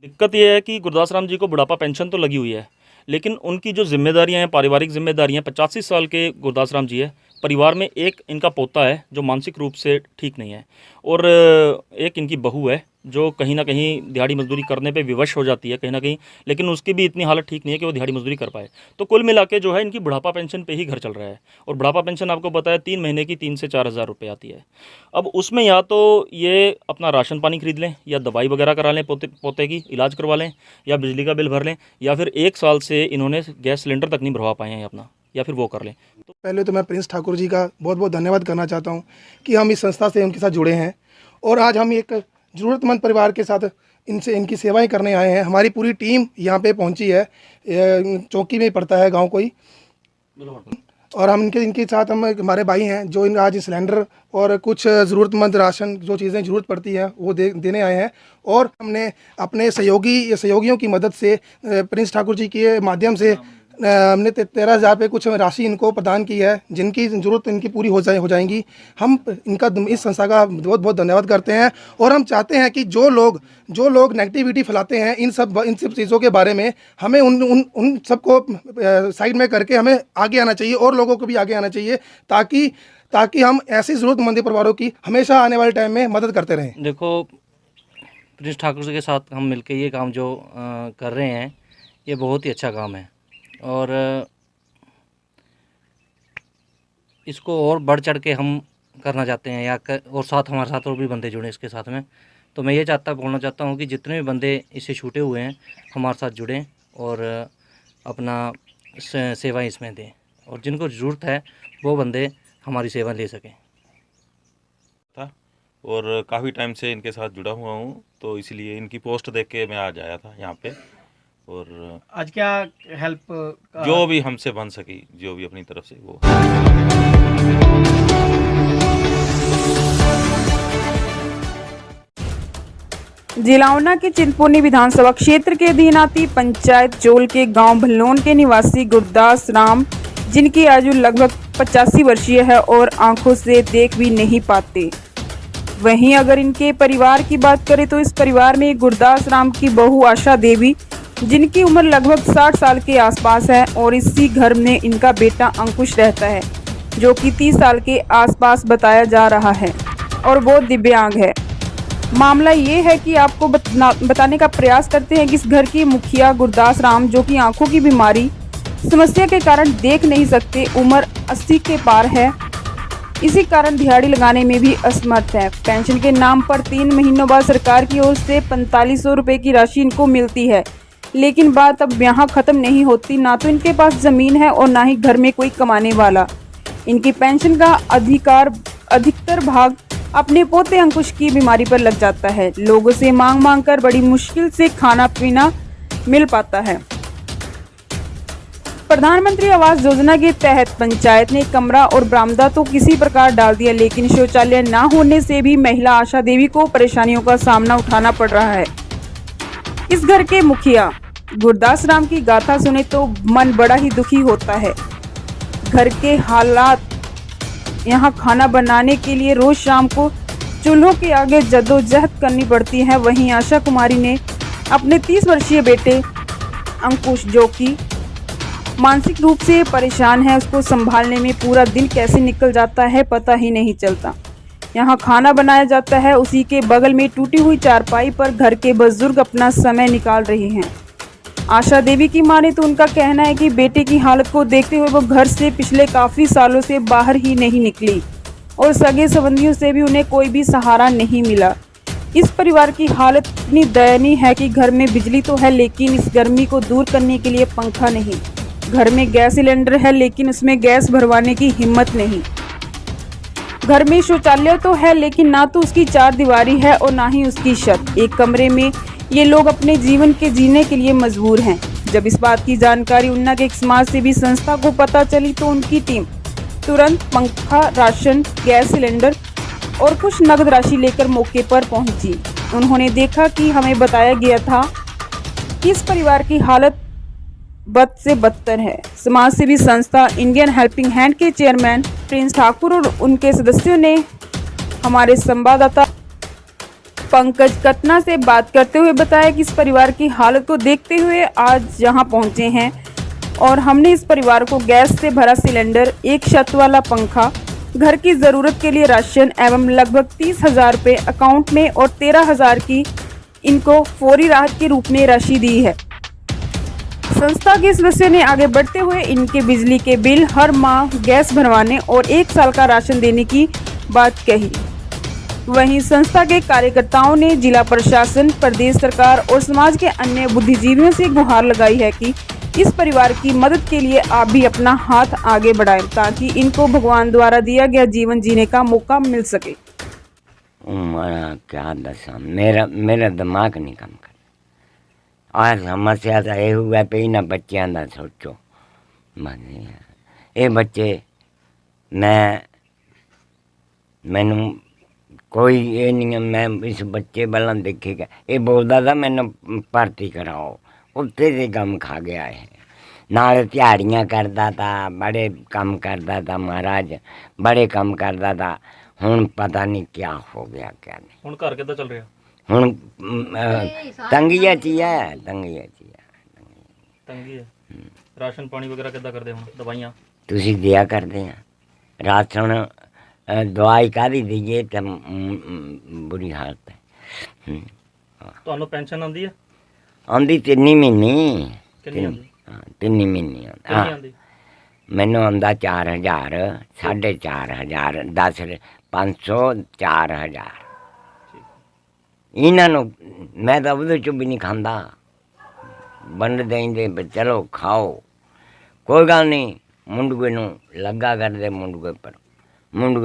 दिक्कत ये है कि गुरदास राम जी को बुढ़ापा पेंशन तो लगी हुई है, लेकिन उनकी जो ज़िम्मेदारियाँ हैं, पारिवारिक ज़िम्मेदारियाँ, 85 साल के गुरदास राम जी है। परिवार में एक इनका पोता है जो मानसिक रूप से ठीक नहीं है, और एक इनकी बहू है जो कहीं न कहीं दिहाड़ी मज़दूरी करने पे विवश हो जाती है कहीं न कहीं, लेकिन उसकी भी इतनी हालत ठीक नहीं है कि वो दिहाड़ी मज़दूरी कर पाए। तो कुल मिला के जो है इनकी बुढ़ापा पेंशन पे ही घर चल रहा है, और बुढ़ापा पेंशन आपको पता है 3 महीने की 3 से 4 हज़ार रुपये आती है। अब उसमें या तो ये अपना राशन पानी खरीद लें, या दवाई वगैरह करा लें, पोते पोते की इलाज करवा लें, या बिजली का बिल भर लें, या फिर 1 साल से इन्होंने गैस सिलेंडर तक नहीं भरवा पाए हैं अपना, या फिर वो कर लें। तो पहले तो मैं प्रिंस ठाकुर जी का बहुत बहुत धन्यवाद करना चाहता हूं कि हम इस संस्था से उनके साथ जुड़े हैं, और आज हम एक ज़रूरतमंद परिवार के साथ इनकी सेवाएं करने आए हैं। हमारी पूरी टीम यहाँ पे पहुंची है, चौकी में पड़ता है गांव कोई, और हम इनके साथ हम हमारे भाई हैं जो इन आज सिलेंडर और कुछ ज़रूरतमंद राशन जो चीज़ें ज़रूरत पड़ती हैं वो देने आए हैं। और हमने अपने सहयोगियों की मदद से प्रिंस ठाकुर जी के माध्यम से हमने 13,000 पे कुछ राशि इनको प्रदान की है, जिनकी ज़रूरत इनकी पूरी हो जाएंगी। हम इनका इस संस्था का बहुत बहुत धन्यवाद करते हैं, और हम चाहते हैं कि जो लोग नेगेटिविटी फैलाते हैं इन सब चीज़ों के बारे में, हमें उन सबको साइड में करके हमें आगे आना चाहिए, और लोगों को भी आगे आना चाहिए, ताकि हम ऐसी ज़रूरतमंद परिवारों की हमेशा आने वाले टाइम में मदद करते रहें। देखो, प्रिंस ठाकुर जी के साथ हम मिलकर ये काम जो कर रहे हैं, ये बहुत ही अच्छा काम है, और इसको और बढ़ चढ़ के हम करना चाहते हैं, और साथ हमारे साथ और भी बंदे जुड़े इसके साथ में। तो मैं ये बोलना चाहता हूँ कि जितने भी बंदे इससे छूटे हुए हैं हमारे साथ जुड़ें, और अपना सेवा इसमें दें, और जिनको ज़रूरत है वो बंदे हमारी सेवा ले सकें। और काफ़ी टाइम से इनके साथ जुड़ा हुआ हूँ, तो इसलिए इनकी पोस्ट देख के मैं आज आया था यहाँ पे। और आज क्या हेल्प जो भी हमसे बन सकी, जो भी अपनी तरफ से वो। जिला ऊना के चिंतपूर्णी विधानसभा क्षेत्र के अधीन आती पंचायत चोल के गांव भल्लोन के निवासी गुरदास राम, जिनकी आयु लगभग 85 वर्षीय है और आंखों से देख भी नहीं पाते। वहीं अगर इनके परिवार की बात करें तो इस परिवार में गुरदास राम की बहू आशा देवी, जिनकी उम्र लगभग 60 साल के आसपास है, और इसी घर में इनका बेटा अंकुश रहता है, जो कि 30 साल के आसपास बताया जा रहा है, और वो दिव्यांग है। मामला ये है कि आपको बताने का प्रयास करते हैं कि इस घर के मुखिया गुरदास राम, जो कि आंखों की बीमारी समस्या के कारण देख नहीं सकते, उम्र 80 के पार है, इसी कारण दिहाड़ी लगाने में भी असमर्थ है। पेंशन के नाम पर 3 महीनों बाद सरकार की ओर से 4500 रुपये की राशि इनको मिलती है, लेकिन बात अब यहाँ ख़त्म नहीं होती। ना तो इनके पास ज़मीन है और ना ही घर में कोई कमाने वाला। इनकी पेंशन का अधिकतर भाग अपने पोते अंकुश की बीमारी पर लग जाता है। लोगों से मांग कर बड़ी मुश्किल से खाना पीना मिल पाता है। प्रधानमंत्री आवास योजना के तहत पंचायत ने कमरा और बरामदा तो किसी प्रकार डाल दिया, लेकिन शौचालय न होने से भी महिला आशा देवी को परेशानियों का सामना उठाना पड़ रहा है। इस घर के मुखिया गुरदास राम की गाथा सुने तो मन बड़ा ही दुखी होता है। घर के हालात, यहाँ खाना बनाने के लिए रोज शाम को चूल्हों के आगे जद्दोजहद करनी पड़ती है। वहीं आशा कुमारी ने अपने 30 वर्षीय बेटे अंकुश, जो कि मानसिक रूप से परेशान है, उसको संभालने में पूरा दिन कैसे निकल जाता है पता ही नहीं चलता। यहाँ खाना बनाया जाता है, उसी के बगल में टूटी हुई चारपाई पर घर के बुजुर्ग अपना समय निकाल रहे हैं। आशा देवी की माने तो उनका कहना है कि बेटे की हालत को देखते हुए वो घर से पिछले काफ़ी सालों से बाहर ही नहीं निकली, और सगे संबंधियों से भी उन्हें कोई भी सहारा नहीं मिला। इस परिवार की हालत इतनी दयनीय है कि घर में बिजली तो है, लेकिन इस गर्मी को दूर करने के लिए पंखा नहीं। घर में गैस सिलेंडर है, लेकिन उसमें गैस भरवाने की हिम्मत नहीं। घर में शौचालय तो है, लेकिन ना तो उसकी चार दीवारी है और ना ही उसकी छत। एक कमरे में ये लोग अपने जीवन के जीने के लिए मजबूर हैं। जब इस बात की जानकारी ऊना के एक समाज सेवी संस्था को पता चली तो उनकी टीम तुरंत पंखा, राशन, गैस सिलेंडर और कुछ नगद राशि लेकर मौके पर पहुंची। उन्होंने देखा कि हमें बताया गया था कि इस परिवार की हालत बद से बदतर है। समाज सेवी संस्था इंडियन हेल्पिंग हैंड के चेयरमैन प्रिंस ठाकुर और उनके सदस्यों ने हमारे संवाददाता पंकज कतना से बात करते हुए बताया कि इस परिवार की हालत को देखते हुए आज यहाँ पहुँचे हैं और हमने इस परिवार को गैस से भरा सिलेंडर, एक छत वाला पंखा, घर की ज़रूरत के लिए राशन एवं लगभग 30,000 रुपये अकाउंट में और 13,000 की इनको फौरी राहत के रूप में राशि दी है। संस्था के सदस्य ने आगे बढ़ते हुए इनके बिजली के बिल, हर माह गैस भरवाने और 1 साल का राशन देने की बात कही। वहीं संस्था के कार्यकर्ताओं ने जिला प्रशासन, प्रदेश सरकार और समाज के अन्य बुद्धिजीवियों से गुहार लगाई है कि इस परिवार की मदद के लिए आप भी अपना हाथ आगे बढ़ाएं ताकि इनको भगवान द्वारा दिया गया जीवन जीने का मौका मिल सके। क्या दसा, मेरा दिमाग नहीं काम कर। आ समस्या तो यह हुआ पे इन्होंने बच्चों का सोचो। ये बच्चे मैनू कोई ये नहीं, मैं इस बच्चे वाला देखेगा। ये बोलता था मैनू भर्ती कराओ, उत्ते से कम खा गया है। नाले दिहाड़ियाँ करता था, बड़े कम करता था महाराज, बड़े कम करता था। हुण पता नहीं क्या हो गया क्या नहीं। हुण घर किद्दां चल रहा? हुण तंगिया च ही है, तंगी है। राशन पानी वगैरह किद्दां करदे हुण? दवाइयां तुसी दिया करते हैं राशन, दवाई कादी दीजिए तो बुरी हालत है। तुहानू पेंशन आंदी है? आंदी 3 महीने। कितनी आंदी? 3 महीने कितनी आंदी? मैनू आंदा 4,000, 4,500, 10, 500, 4,000। इन्हों मैं तो उहदे चों भी नहीं खाता, बंड देंदे चलो खाओ, कोई गल नहीं। मुंडुए नूं लगा करदे, मुंडुए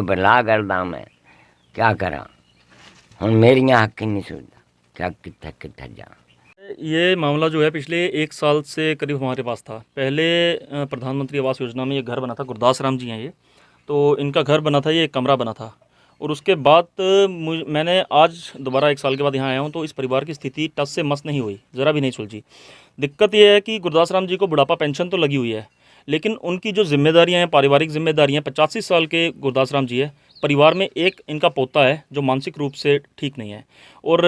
पर ला करदा, मैं क्या करा। हुण मेरियां हक ही नहीं सुनदा, क्या कित्थे जा। ये मामला जो है पिछले 1 साल से करीब हमारे पास था। पहले प्रधानमंत्री आवास योजना में ये घर बना था, गुरदास राम जी हैं ये, तो इनका घर बना था, ये एक कमरा बना था। और उसके बाद मैंने आज दोबारा 1 साल के बाद यहाँ आया हूँ, तो इस परिवार की स्थिति टस से मस नहीं हुई, ज़रा भी नहीं सुलझी। दिक्कत ये है कि गुरदास राम जी को बुढ़ापा पेंशन तो लगी हुई है, लेकिन उनकी जो जिम्मेदारियाँ हैं, पारिवारिक जिम्मेदारियाँ, 85 साल के गुरदास राम जी है। परिवार में एक इनका पोता है जो मानसिक रूप से ठीक नहीं है, और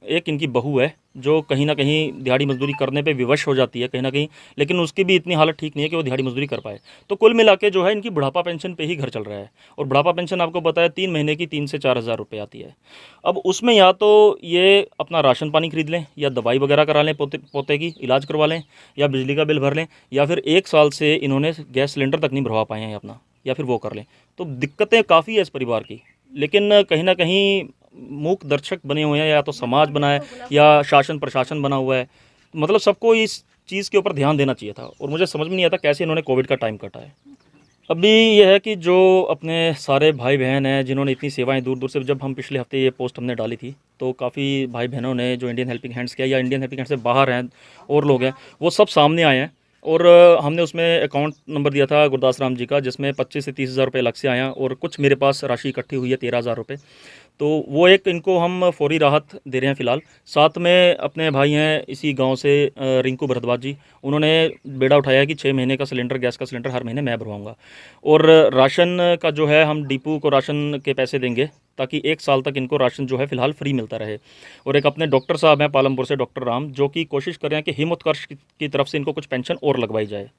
एक इनकी बहू है जो कहीं ना कहीं दिहाड़ी मजदूरी करने पे विवश हो जाती है कहीं ना कहीं, लेकिन उसकी भी इतनी हालत ठीक नहीं है कि वो दिहाड़ी मजदूरी कर पाए। तो कुल मिला के जो है इनकी बुढ़ापा पेंशन पे ही घर चल रहा है, और बुढ़ापा पेंशन आपको बताया 3 महीने की 3 से 4,000 रुपये आती है। अब उसमें या तो ये अपना राशन पानी खरीद लें, या दवाई वगैरह करा लें, पोते की इलाज करवा लें, या बिजली का बिल भर लें, या फिर 1 साल से इन्होंने गैस सिलेंडर तक नहीं भरवा पाए हैं अपना, या फिर वो कर लें। तो दिक्कतें काफ़ी है इस परिवार की, लेकिन कहीं ना कहीं मूक दर्शक बने हुए हैं, या तो समाज बना है या शासन प्रशासन बना हुआ है। मतलब सबको इस चीज़ के ऊपर ध्यान देना चाहिए था, और मुझे समझ में नहीं आता कैसे इन्होंने कोविड का टाइम काटा है। अभी यह है कि जो अपने सारे भाई बहन हैं जिन्होंने इतनी सेवाएं दूर दूर से, जब हम पिछले हफ्ते ये पोस्ट हमने डाली थी तो काफ़ी भाई बहनों ने जो इंडियन हेल्पिंग हैंड्स किया या इंडियन हेल्पिंग हैंड्स से बाहर हैं और लोग हैं, वो सब सामने आए हैं। और हमने उसमें अकाउंट नंबर दिया था गुरदास राम जी का, जिसमें 25 से 30,000 रुपये अलग से आया, और कुछ मेरे पास राशि इकट्ठी हुई है 13,000 रुपये। तो वो एक इनको हम फौरी राहत दे रहे हैं फ़िलहाल। साथ में अपने भाई हैं इसी गांव से रिंकू भरद्वाज जी, उन्होंने बेड़ा उठाया कि 6 महीने का सिलेंडर, गैस का सिलेंडर हर महीने मैं भरवाऊँगा, और राशन का जो है हम डिपू को राशन के पैसे देंगे ताकि 1 साल तक इनको राशन जो है फ़िलहाल फ्री मिलता रहे। और एक अपने डॉक्टर साहब हैं पालमपुर से, डॉक्टर राम, जो कि कोशिश कर रहे हैं कि हिमोत्कर्ष की तरफ से इनको कुछ पेंशन और लगवाई जाए।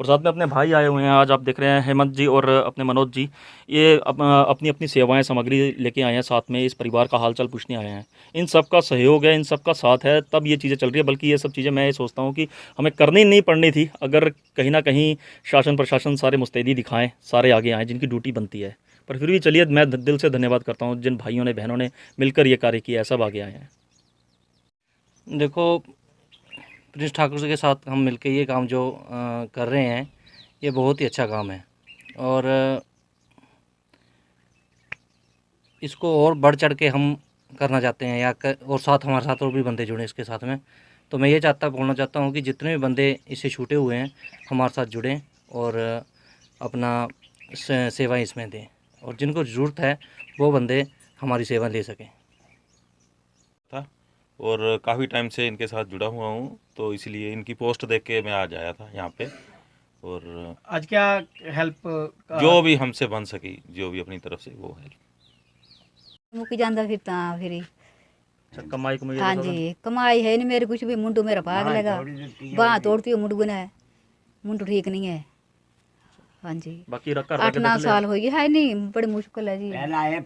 और साथ में अपने भाई आए हुए हैं, आज आप देख रहे हैं हेमंत जी और अपने मनोज जी, ये अपनी अपनी सेवाएं सामग्री लेके आए हैं, साथ में इस परिवार का हालचाल पूछने आए हैं। इन सब का सहयोग है, इन सब का साथ है, तब ये चीज़ें चल रही है। बल्कि ये सब चीज़ें मैं ये सोचता हूँ कि हमें करनी नहीं पड़नी थी, अगर कहीं ना कहीं शासन प्रशासन सारे मुस्तैदी दिखाएं, सारे आगे आएँ जिनकी ड्यूटी बनती है। पर फिर भी चलिए, मैं दिल से धन्यवाद करता हूँ जिन भाइयों ने बहनों ने मिलकर ये कार्य किया है, सब आगे आए हैं। देखो, प्रिंस ठाकुर जी के साथ हम मिलकर ये काम जो कर रहे हैं, ये बहुत ही अच्छा काम है, और इसको और बढ़ चढ़ के हम करना चाहते हैं, और साथ हमारे साथ और भी बंदे जुड़े इसके साथ में। तो मैं ये बोलना चाहता हूँ कि जितने भी बंदे इससे छूटे हुए हैं हमारे साथ जुड़ें और अपना सेवाएं इसमें दें, और जिनको ज़रूरत है वो बंदे हमारी सेवा ले सकें। और काफ़ी टाइम से इनके साथ जुड़ा हुआ हूँ, तो इसलिए इनकी पोस्ट देख के मैं आज आया था यहाँ पे। और आज क्या हेल्प जो भी हमसे बन सकी, जो भी अपनी तरफ से वो हेल्प। मुक जांदा फिर तां फिर अच्छा, कमाई कमाई हाँ जी, कमाई है नहीं मेरी कुछ भी। मुंडू मेरा भाग लगा, बाँह तोड़ती हूँ, मुंडू है, मुंडू ठीक नहीं है। हाँ जी, बाकी घर 8-9 साल हो गए है नहीं, बड़ी मुश्किल है जी। ਪਹਿਲਾਂ ਇਹ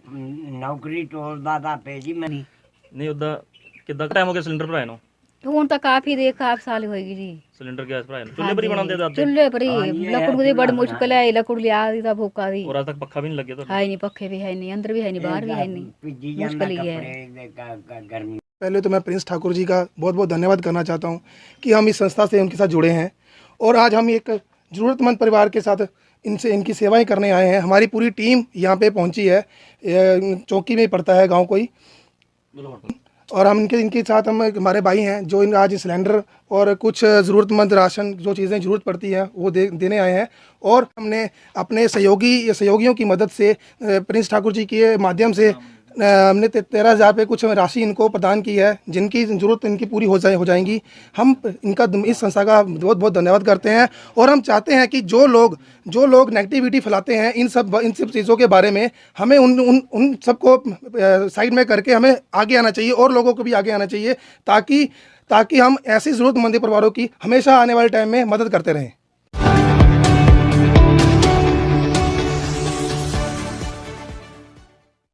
ਨੌਕਰੀ ਟੋਲਦਾ ਤਾਂ ਪਏ ਜੀ ਮੈਨੂੰ नहीं उदा कितना टाइम हो गया सिलेंडर भराए नो? हूँ तो काफी देर काफी साल होगी जी। सिलेंडर गैस भराए नो? चूल्हे पर ही बनाते थे आप? चूल्हे पर ही, लकड़ की बड़ी मुश्किल है, लकड़ लिया दी था भूखा दी। और आज तक पक्का भी नहीं लगे तो? है नहीं, पक्खे भी है नहीं, अंदर भी है नहीं, बाहर भी है नहीं, ਭਿੱਜੀ ਜਾਂਦਾ मुश्किल ही है। ਕੱਪੜੇ ਦੇ ਗਰਮੀ पहले तो मैं प्रिंस ठाकुर जी का बहुत बहुत धन्यवाद करना चाहता हूँ कि हम इस संस्था से उनके साथ जुड़े हैं और आज हम एक ज़रूरतमंद परिवार के साथ इनकी सेवाएं करने आए हैं। हमारी पूरी टीम यहाँ पे पहुँची है, चौकी में पड़ता है गांव कोई, और हम इनके साथ हम हमारे भाई हैं जो इन आज सिलेंडर और कुछ ज़रूरतमंद राशन जो चीज़ें ज़रूरत पड़ती है वो देने आए हैं। और हमने अपने सहयोगियों की मदद से प्रिंस ठाकुर जी के माध्यम से हमने 13,000 रुपये कुछ राशि इनको प्रदान की है, जिनकी ज़रूरत इनकी पूरी हो जाएंगी। हम इनका इस संस्था का बहुत बहुत धन्यवाद करते हैं और हम चाहते हैं कि जो लोग नेगेटिविटी फैलाते हैं इन सब चीज़ों के बारे में, हमें उन सबको साइड में करके हमें आगे आना चाहिए और लोगों को भी आगे आना चाहिए ताकि हम ऐसी ज़रूरतमंद परिवारों की हमेशा आने वाले टाइम में मदद करते रहें।